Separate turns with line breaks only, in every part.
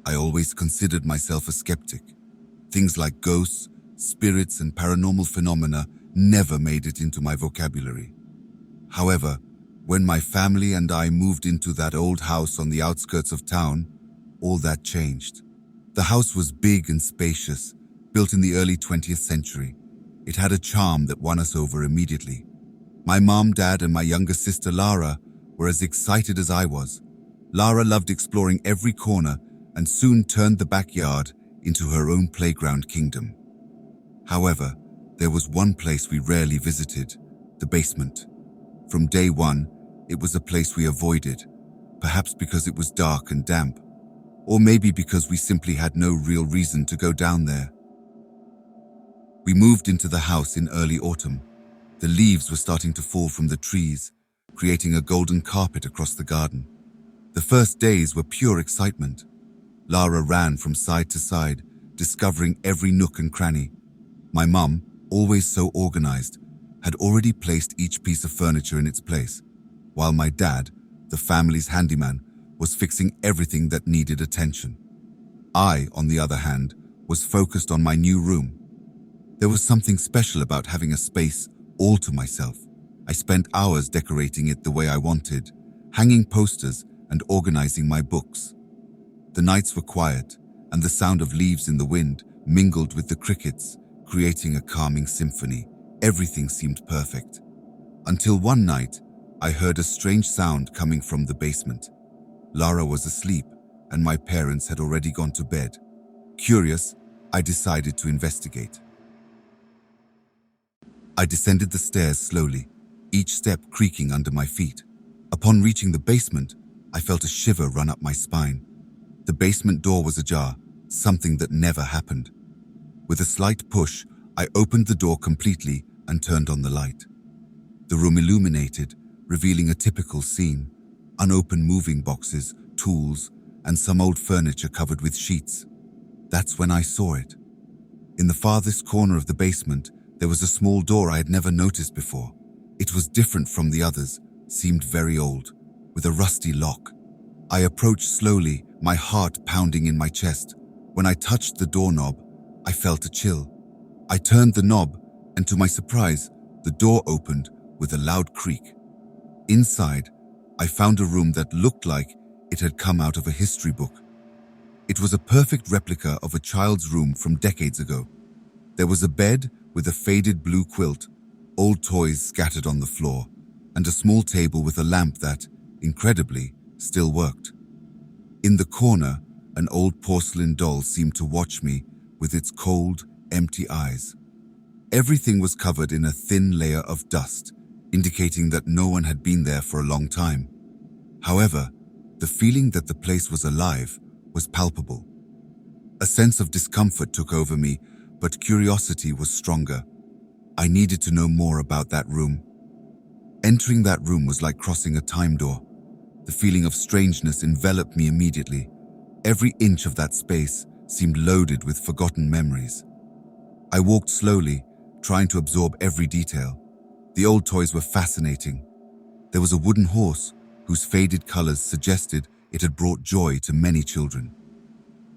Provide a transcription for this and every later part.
I always considered myself a skeptic. Things like ghosts, spirits, and paranormal phenomena never made it into my vocabulary. However, when my family and I moved into that old house on the outskirts of town, all that changed. The house was big and spacious, built in the early 20th century. It had a charm that won us over immediately. My mom, dad, and my younger sister Lara were as excited as I was. Lara loved exploring every corner and soon turned the backyard into her own playground kingdom. However, there was one place we rarely visited, the basement. From day one, it was a place we avoided, perhaps because it was dark and damp, or maybe because we simply had no real reason to go down there. We moved into the house in early autumn. The leaves were starting to fall from the trees, creating a golden carpet across the garden. The first days were pure excitement. Lara ran from side to side, discovering every nook and cranny. My mum, always so organized, had already placed each piece of furniture in its place, while my dad, the family's handyman, was fixing everything that needed attention. I, on the other hand, was focused on my new room. There was something special about having a space all to myself. I spent hours decorating it the way I wanted, hanging posters and organizing my books. The nights were quiet, and the sound of leaves in the wind mingled with the crickets, creating a calming symphony. Everything seemed perfect. Until one night, I heard a strange sound coming from the basement. Lara was asleep, and my parents had already gone to bed. Curious, I decided to investigate. I descended the stairs slowly, each step creaking under my feet. Upon reaching the basement, I felt a shiver run up my spine. The basement door was ajar, something that never happened. With a slight push, I opened the door completely and turned on the light. The room illuminated, revealing a typical scene: unopened moving boxes, tools, and some old furniture covered with sheets. That's when I saw it. In the farthest corner of the basement, there was a small door I had never noticed before. It was different from the others, seemed very old, with a rusty lock. I approached slowly, my heart pounding in my chest. When I touched the doorknob, I felt a chill. I turned the knob, and to my surprise, the door opened with a loud creak. Inside, I found a room that looked like it had come out of a history book. It was a perfect replica of a child's room from decades ago. There was a bed with a faded blue quilt, old toys scattered on the floor, and a small table with a lamp that, incredibly, still worked. In the corner, an old porcelain doll seemed to watch me with its cold, empty eyes. Everything was covered in a thin layer of dust, indicating that no one had been there for a long time. However, the feeling that the place was alive was palpable. A sense of discomfort took over me, but curiosity was stronger. I needed to know more about that room. Entering that room was like crossing a time door. The feeling of strangeness enveloped me immediately. Every inch of that space seemed loaded with forgotten memories. I walked slowly, trying to absorb every detail. The old toys were fascinating. There was a wooden horse whose faded colors suggested it had brought joy to many children.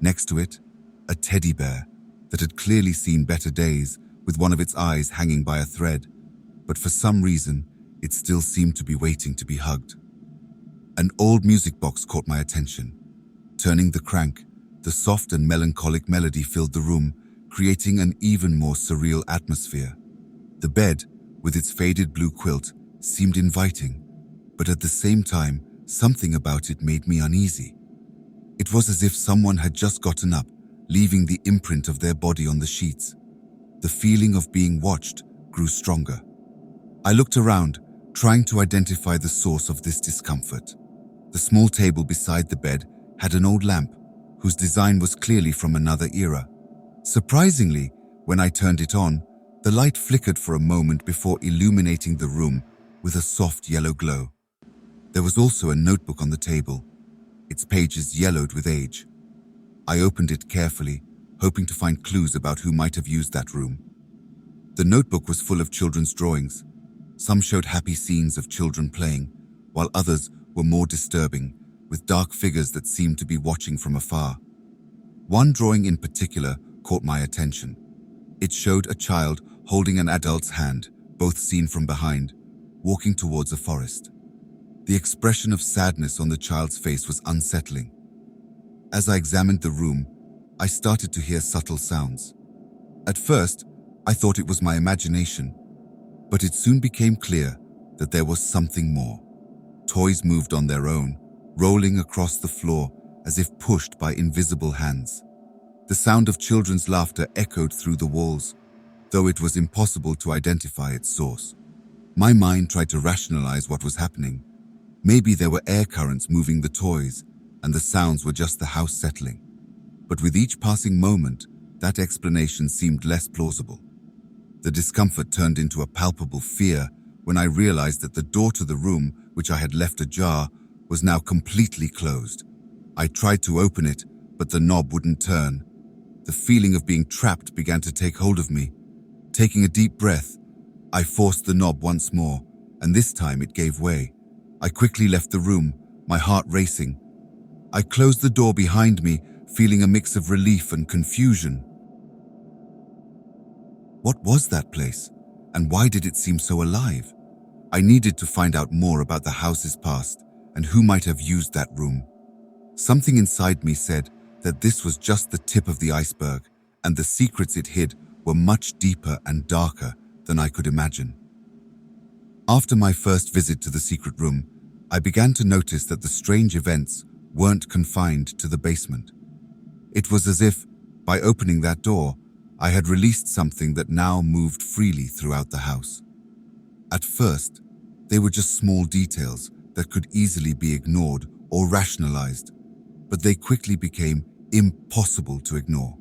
Next to it, a teddy bear that had clearly seen better days, with one of its eyes hanging by a thread, but for some reason, it still seemed to be waiting to be hugged. An old music box caught my attention. Turning the crank, the soft and melancholic melody filled the room, creating an even more surreal atmosphere. The bed, with its faded blue quilt, seemed inviting, but at the same time, something about it made me uneasy. It was as if someone had just gotten up, leaving the imprint of their body on the sheets. The feeling of being watched grew stronger. I looked around, trying to identify the source of this discomfort. The small table beside the bed had an old lamp, whose design was clearly from another era. Surprisingly, when I turned it on, the light flickered for a moment before illuminating the room with a soft yellow glow. There was also a notebook on the table, its pages yellowed with age. I opened it carefully, hoping to find clues about who might have used that room. The notebook was full of children's drawings. Some showed happy scenes of children playing, while others were more disturbing, with dark figures that seemed to be watching from afar. One drawing in particular caught my attention. It showed a child holding an adult's hand, both seen from behind, walking towards a forest. The expression of sadness on the child's face was unsettling. As I examined the room, I started to hear subtle sounds. At first, I thought it was my imagination, but it soon became clear that there was something more. Toys moved on their own, rolling across the floor as if pushed by invisible hands. The sound of children's laughter echoed through the walls, though it was impossible to identify its source. My mind tried to rationalize what was happening. Maybe there were air currents moving the toys, and the sounds were just the house settling. But with each passing moment, that explanation seemed less plausible. The discomfort turned into a palpable fear when I realized that the door to the room, which I had left ajar, was now completely closed. I tried to open it, but the knob wouldn't turn. The feeling of being trapped began to take hold of me. Taking a deep breath, I forced the knob once more, and this time it gave way. I quickly left the room, my heart racing. I closed the door behind me, feeling a mix of relief and confusion. What was that place, and why did it seem so alive? I needed to find out more about the house's past and who might have used that room. Something inside me said that this was just the tip of the iceberg, and the secrets it hid were much deeper and darker than I could imagine. After my first visit to the secret room, I began to notice that the strange events weren't confined to the basement. It was as if, by opening that door, I had released something that now moved freely throughout the house. At first, they were just small details that could easily be ignored or rationalized, but they quickly became impossible to ignore.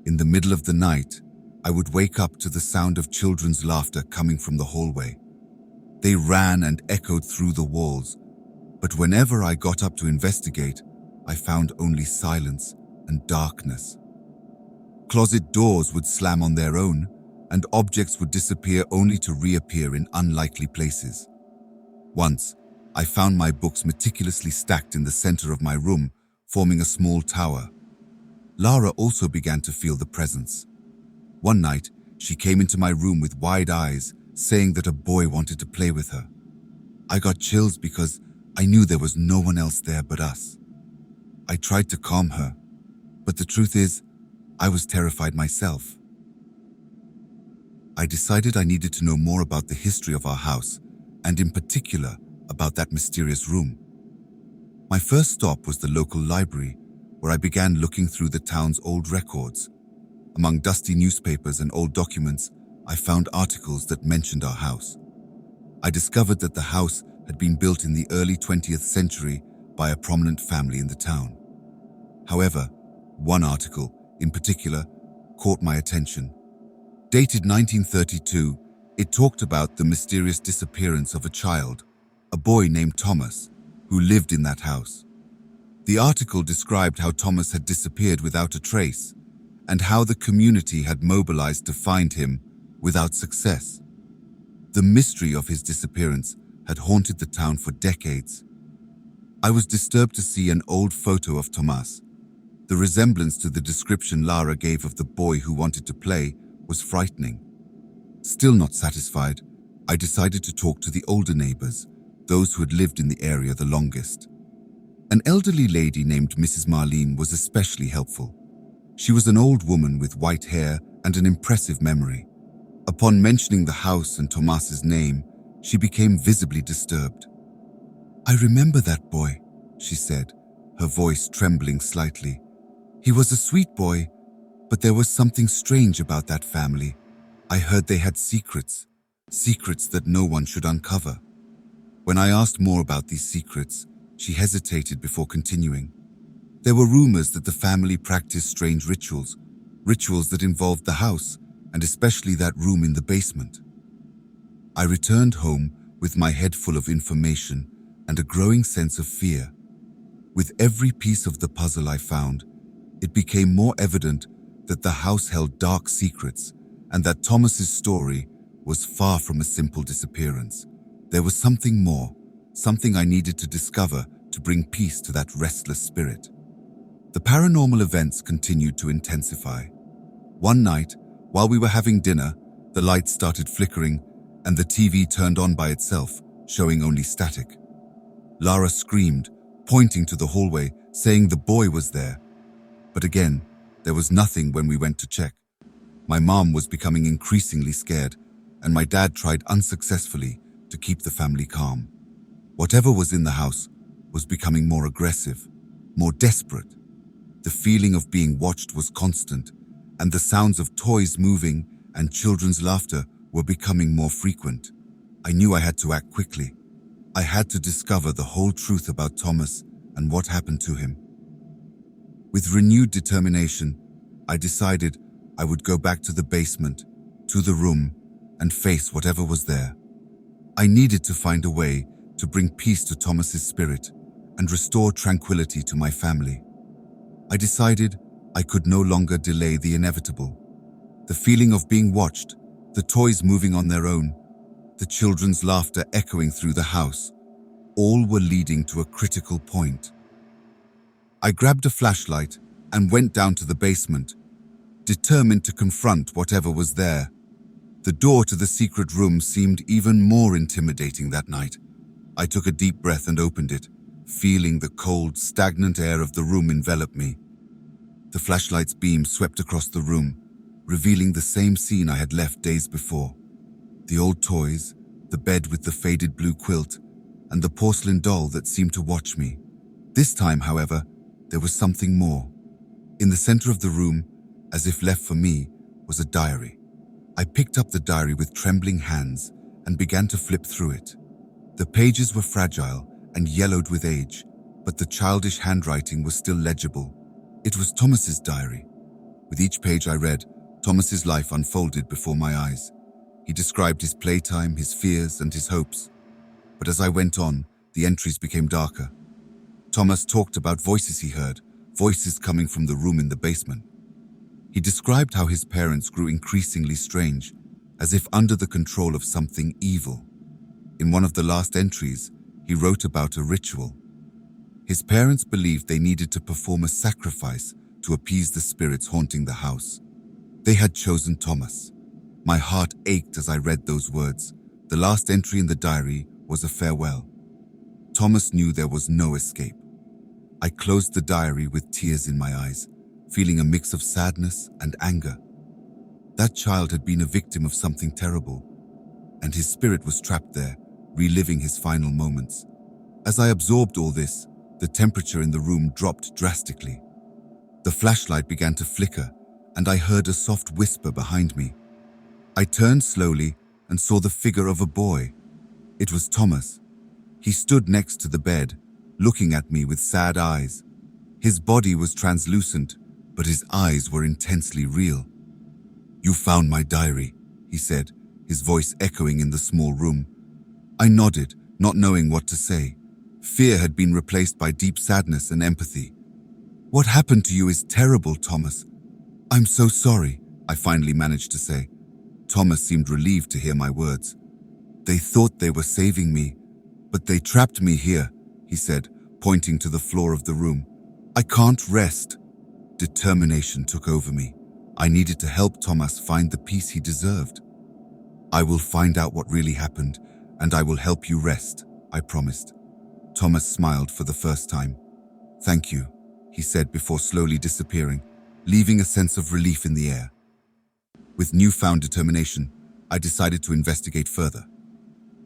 In the middle of the night, I would wake up to the sound of children's laughter coming from the hallway. They ran and echoed through the walls, but whenever I got up to investigate, I found only silence and darkness. Closet doors would slam on their own, and objects would disappear only to reappear in unlikely places. Once, I found my books meticulously stacked in the center of my room, forming a small tower. Lara also began to feel the presence. One night, she came into my room with wide eyes, saying that a boy wanted to play with her. I got chills because I knew there was no one else there but us. I tried to calm her, but the truth is, I was terrified myself. I decided I needed to know more about the history of our house, and in particular, about that mysterious room. My first stop was the local library, where I began looking through the town's old records. Among dusty newspapers and old documents, I found articles that mentioned our house. I discovered that the house had been built in the early 20th century by a prominent family in the town. However, one article, in particular, caught my attention. Dated 1932, it talked about the mysterious disappearance of a child, a boy named Thomas, who lived in that house. The article described how Thomas had disappeared without a trace, and how the community had mobilized to find him without success. The mystery of his disappearance had haunted the town for decades. I was disturbed to see an old photo of Thomas. The resemblance to the description Lara gave of the boy who wanted to play was frightening. Still not satisfied, I decided to talk to the older neighbors, those who had lived in the area the longest. An elderly lady named Mrs. Marlene was especially helpful. She was an old woman with white hair and an impressive memory. Upon mentioning the house and Tomas's name, she became visibly disturbed. "I remember that boy," she said, her voice trembling slightly. "He was a sweet boy, but there was something strange about that family. I heard they had secrets that no one should uncover." When I asked more about these secrets, she hesitated before continuing. There were rumors that the family practiced strange rituals that involved the house, and especially that room in the basement. I returned home with my head full of information and a growing sense of fear. With every piece of the puzzle I found, it became more evident that the house held dark secrets and that Thomas's story was far from a simple disappearance. There was something more, something I needed to discover to bring peace to that restless spirit. The The paranormal events continued to intensify. One night, while we were having dinner, the lights started flickering and the TV turned on by itself, showing only static. Lara screamed, pointing to the hallway, saying the boy was there. But again, there was nothing when we went to check. My mom was becoming increasingly scared, and my dad tried unsuccessfully to keep the family calm. Whatever was in the house was becoming more aggressive, more desperate. The feeling of being watched was constant, and the sounds of toys moving and children's laughter were becoming more frequent. I knew I had to act quickly. I had to discover the whole truth about Thomas and what happened to him. With renewed determination, I decided I would go back to the basement, to the room, and face whatever was there. I needed to find a way to bring peace to Thomas's spirit and restore tranquility to my family. I decided I could no longer delay the inevitable. The feeling of being watched, the toys moving on their own, the children's laughter echoing through the house, all were leading to a critical point. I grabbed a flashlight and went down to the basement, determined to confront whatever was there. The door to the secret room seemed even more intimidating that night. I took a deep breath and opened it, feeling the cold, stagnant air of the room envelop me. The flashlight's beam swept across the room, revealing the same scene I had left days before. The old toys, the bed with the faded blue quilt, and the porcelain doll that seemed to watch me. This time, however, there was something more. In the center of the room, as if left for me, was a diary. I picked up the diary with trembling hands and began to flip through it. The pages were fragile and yellowed with age, but the childish handwriting was still legible. It was Thomas's diary. With each page I read, Thomas's life unfolded before my eyes. He described his playtime, his fears, and his hopes. But as I went on, the entries became darker. Thomas talked about voices he heard, voices coming from the room in the basement. He described how his parents grew increasingly strange, as if under the control of something evil. In one of the last entries, he wrote about a ritual. His parents believed they needed to perform a sacrifice to appease the spirits haunting the house. They had chosen Thomas. My heart ached as I read those words. The last entry in the diary was a farewell. Thomas knew there was no escape. I closed the diary with tears in my eyes, feeling a mix of sadness and anger. That child had been a victim of something terrible, and his spirit was trapped there, reliving his final moments. As I absorbed all this, the temperature in the room dropped drastically. The flashlight began to flicker, and I heard a soft whisper behind me. I turned slowly and saw the figure of a boy. It was Thomas. He stood next to the bed, looking at me with sad eyes. His body was translucent, but his eyes were intensely real. "You found my diary," he said, his voice echoing in the small room. I nodded, not knowing what to say. Fear had been replaced by deep sadness and empathy. "What happened to you is terrible, Thomas. I'm so sorry," I finally managed to say. Thomas seemed relieved to hear my words. "They thought they were saving me, but they trapped me here," he said, pointing to the floor of the room. "I can't rest." Determination took over me. I needed to help Thomas find the peace he deserved. "I will find out what really happened, and I will help you rest," I promised. Thomas smiled for the first time. "Thank you," he said before slowly disappearing, leaving a sense of relief in the air. With newfound determination, I decided to investigate further.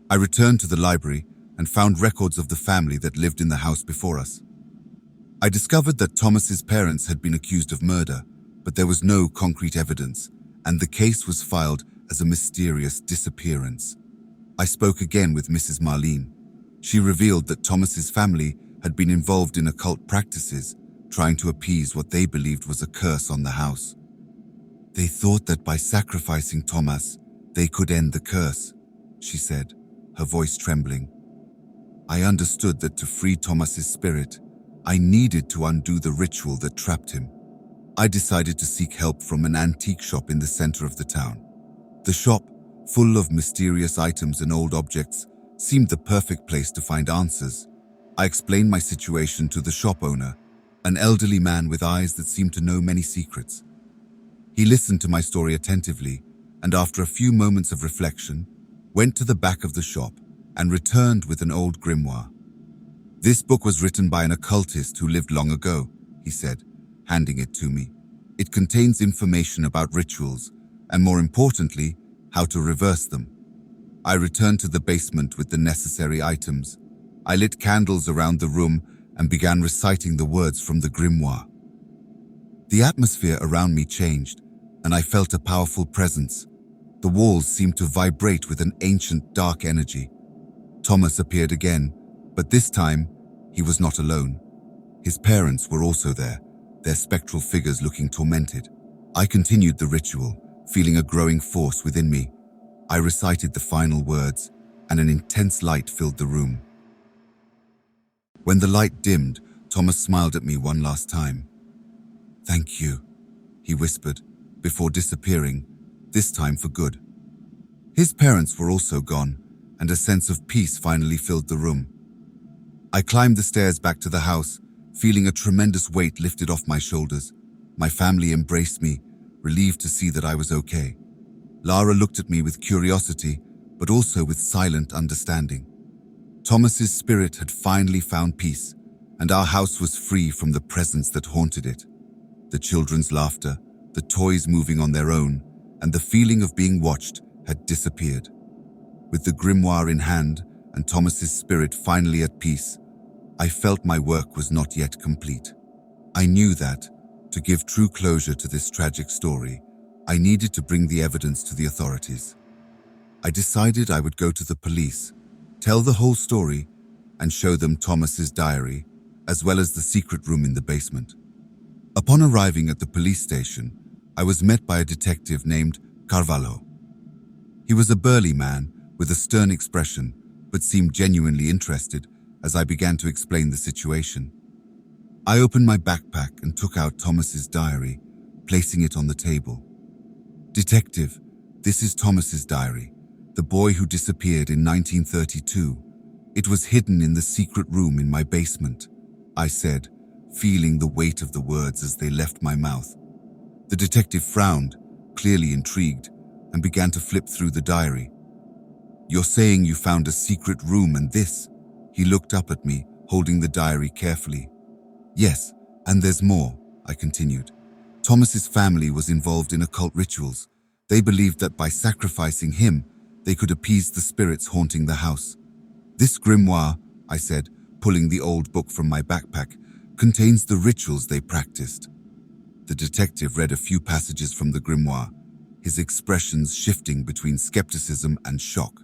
I returned to the library and found records of the family that lived in the house before us. I discovered that Thomas's parents had been accused of murder, but there was no concrete evidence, and the case was filed as a mysterious disappearance. I spoke again with Mrs. Marlene. She revealed that Thomas's family had been involved in occult practices, trying to appease what they believed was a curse on the house. "They thought that by sacrificing Thomas, they could end the curse," she said, her voice trembling. I understood that to free Thomas's spirit, I needed to undo the ritual that trapped him. I decided to seek help from an antique shop in the center of the town. The shop, full of mysterious items and old objects, seemed the perfect place to find answers. I explained my situation to the shop owner, an elderly man with eyes that seemed to know many secrets. He listened to my story attentively, and after a few moments of reflection, went to the back of the shop and returned with an old grimoire. "This book was written by an occultist who lived long ago," he said, handing it to me. "It contains information about rituals, and more importantly, how to reverse them." I returned to the basement with the necessary items. I lit candles around the room and began reciting the words from the grimoire. The atmosphere around me changed, and I felt a powerful presence. The walls seemed to vibrate with an ancient, dark energy. Thomas appeared again, but this time, he was not alone. His parents were also there, their spectral figures looking tormented. I continued the ritual, feeling a growing force within me. I recited the final words, and an intense light filled the room. When the light dimmed, Thomas smiled at me one last time. "Thank you," he whispered, before disappearing, this time for good. His parents were also gone, and a sense of peace finally filled the room. I climbed the stairs back to the house, feeling a tremendous weight lifted off my shoulders. My family embraced me, relieved to see that I was okay. Lara looked at me with curiosity, but also with silent understanding. Thomas's spirit had finally found peace, and our house was free from the presence that haunted it. The children's laughter, the toys moving on their own, and the feeling of being watched had disappeared. With the grimoire in hand and Thomas's spirit finally at peace, I felt my work was not yet complete. I knew that, to give true closure to this tragic story, I needed to bring the evidence to the authorities. I decided I would go to the police, tell the whole story, and show them Thomas's diary, as well as the secret room in the basement. Upon arriving at the police station, I was met by a detective named Carvalho. He was a burly man with a stern expression, but seemed genuinely interested as I began to explain the situation. I opened my backpack and took out Thomas's diary, placing it on the table. "Detective, this is Thomas's diary, the boy who disappeared in 1932. It was hidden in the secret room in my basement," I said, feeling the weight of the words as they left my mouth. The detective frowned, clearly intrigued, and began to flip through the diary. "You're saying you found a secret room and this?" He looked up at me, holding the diary carefully. "Yes, and there's more," I continued. "Thomas's family was involved in occult rituals. They believed that by sacrificing him, they could appease the spirits haunting the house. This grimoire," I said, pulling the old book from my backpack, "contains the rituals they practiced." The detective read a few passages from the grimoire, his expressions shifting between skepticism and shock.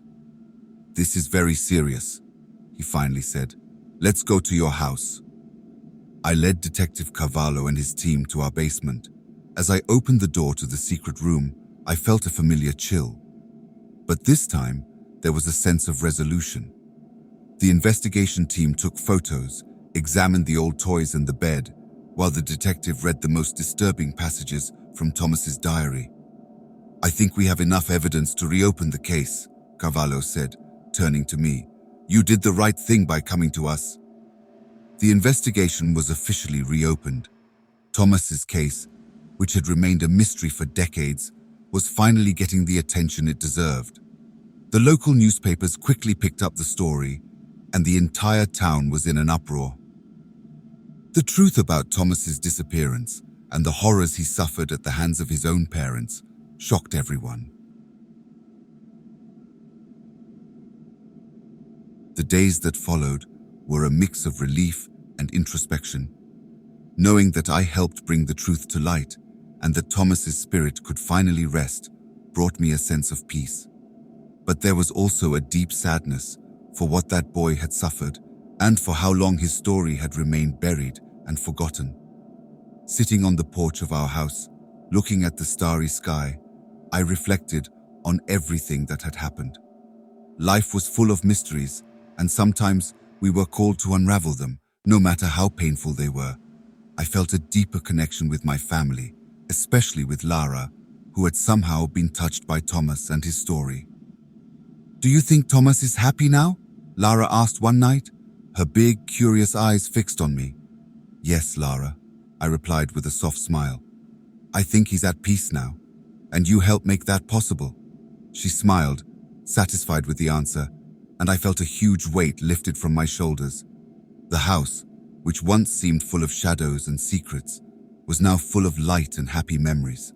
"This is very serious," he finally said. "Let's go to your house." I led Detective Carvalho and his team to our basement. As I opened the door to the secret room, I felt a familiar chill. But this time, there was a sense of resolution. The investigation team took photos, examined the old toys and the bed, while the detective read the most disturbing passages from Thomas's diary. "I think we have enough evidence to reopen the case," Carvalho said, turning to me. "You did the right thing by coming to us." The investigation was officially reopened. Thomas's case, which had remained a mystery for decades, was finally getting the attention it deserved. The local newspapers quickly picked up the story, and the entire town was in an uproar. The truth about Thomas's disappearance and the horrors he suffered at the hands of his own parents shocked everyone. The days that followed were a mix of relief and introspection. Knowing that I helped bring the truth to light and that Thomas's spirit could finally rest brought me a sense of peace. But there was also a deep sadness for what that boy had suffered and for how long his story had remained buried and forgotten. Sitting on the porch of our house, looking at the starry sky, I reflected on everything that had happened. Life was full of mysteries, and sometimes we were called to unravel them, no matter how painful they were. I felt a deeper connection with my family, especially with Lara, who had somehow been touched by Thomas and his story. "Do you think Thomas is happy now?" Lara asked one night, her big, curious eyes fixed on me. Yes, Lara, I replied with a soft smile. I think he's at peace now, and you helped make that possible. She smiled, satisfied with the answer, and I felt a huge weight lifted from my shoulders. The house, which once seemed full of shadows and secrets, was now full of light and happy memories.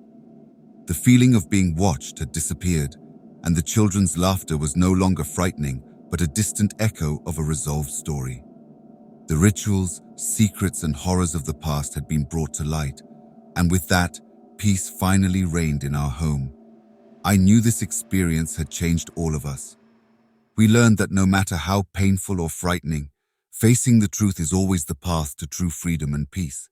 The feeling of being watched had disappeared, and the children's laughter was no longer frightening, but a distant echo of a resolved story. The rituals, secrets, and horrors of the past had been brought to light, and with that, peace finally reigned in our home. I knew this experience had changed all of us. We learned that no matter how painful or frightening, facing the truth is always the path to true freedom and peace.